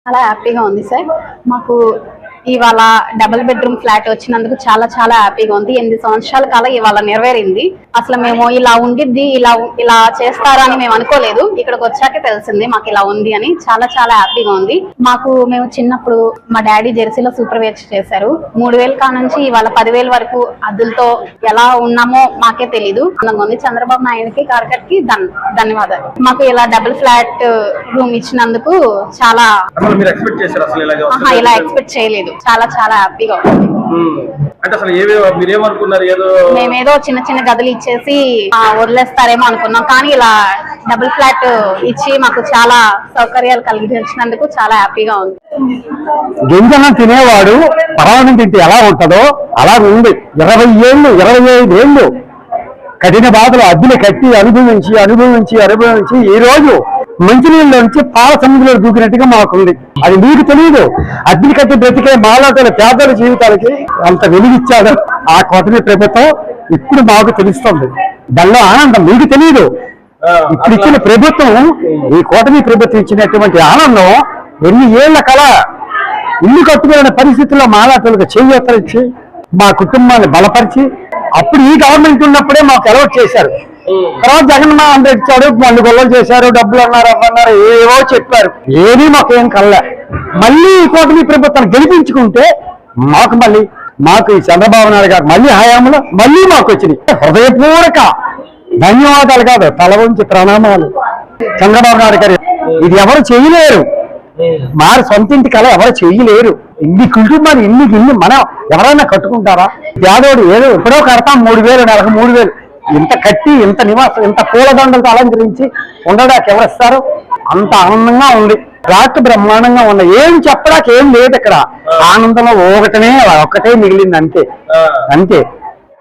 చాలా హ్యాపీగా ఉంది సార్. మాకు ఇవాళ డబుల్ బెడ్రూమ్ ఫ్లాట్ వచ్చినందుకు చాలా చాలా హ్యాపీగా ఉంది. 8 సంవత్సరాల కాలం ఇవాళ నెరవేరింది. అసలు మేము ఇలా ఉండిద్ది, ఇలా చేస్తారని మేము అనుకోలేదు. ఇక్కడికి వచ్చాకే తెలిసింది మాకు ఇలా ఉంది అని. చాలా చాలా హ్యాపీగా ఉంది. మేము చిన్నప్పుడు మా డాడీ జెర్సీలో సూపర్వైజర్ చేశారు. 3,000 కా నుంచి ఇవాళ 10,000 వరకు అద్దులతో ఎలా ఉన్నామో మాకే తెలీదు. ఉంది. చంద్రబాబు నాయుడుకి కార్యకర్తకి ధన్యవాదాలు. మాకు ఇలా డబుల్ ఫ్లాట్ రూమ్ ఇచ్చినందుకు చాలా ఇలా ఎక్స్పెక్ట్ చేయలేదు. చాలా చాలా హ్యాపీగా ఉంది. మేమేదో చిన్న చిన్న గదులు ఇచ్చేసి వదిలేస్తారేమో అనుకున్నాం, కానీ ఇలా డబుల్ ఫ్లాట్ ఇచ్చి మాకు చాలా సౌకర్యాలు కలిగించినందుకు చాలా హ్యాపీగా ఉంది. గింజనం తినేవాడు పరమాణం తింటే ఎలా ఉంటుందో అలా ఉంది. 25 ఏళ్ళు కఠిన బాధలు అద్దెలు కట్టి అనుభవించి ఈ రోజు మంచినీళ్ళ నుంచి పాల సముద్రంలో దూకినట్టుగా మాకుంది. అది మీకు తెలియదు. అద్దెలు కట్టి బ్రతికే మాలాటల పేదల జీవితాలకి అంత వెలుగిచ్చాడు ఆ కూటమి ప్రభుత్వం. ఇప్పుడు మాకు తెలుస్తుంది దానిలో ఆనందం. మీకు తెలియదు. ఇప్పుడు ఇచ్చిన ప్రభుత్వం, ఈ కూటమి ప్రభుత్వం ఇచ్చినటువంటి ఆనందం ఎన్ని ఏళ్ల కళ. ఇల్లు కట్టుకునే పరిస్థితుల్లో మాలాటలకు చేయూతలిచ్చి మా కుటుంబాన్ని బలపరిచి అప్పుడు ఈ గవర్నమెంట్ ఉన్నప్పుడే మాకు అలవాటు చేశారు. తర్వాత జగన్మోహన్ రెడ్డి ఇచ్చాడు, మళ్ళీ గొల్లలు చేశారు, డబ్బులు అన్నారు, అవ్వన్నారు, ఏవో చెప్పారు. ఏమీ మాకేం కలలే. మళ్ళీ ఈ కూటమి ప్రభుత్వాన్ని గెలిపించుకుంటే మాకు ఈ చంద్రబాబు నాయుడు గారు మళ్ళీ హయాంలో మళ్ళీ మాకు వచ్చినాయి. హృదయపూర్వక ధన్యవాదాలు కాదు, తల వంచి ప్రణామాలు. చంద్రబాబు నాయుడు గారు ఇది ఎవరు చేయలేరు. మారి సొంత ఇంటి కళ ఎవరు చేయలేరు. ఇన్ని కుటుంబాలు ఇన్ని మనం ఎవరైనా కట్టుకుంటారా? పేదోడు ఏదో ఎప్పుడో కడతాం 3,000, నెలకు 3,000. ఇంత కట్టి, ఇంత నివాసం, ఇంత పూలదండలతో అలంకరించి ఉండడానికి ఎవరిస్తారు? అంత ఆనందంగా ఉంది. రాత్రి బ్రహ్మాండంగా ఉన్నాయి. ఏం చెప్పడానికి ఏం లేదు ఇక్కడ. ఆనందంలో ఒక్కటే మిగిలింది అంతే.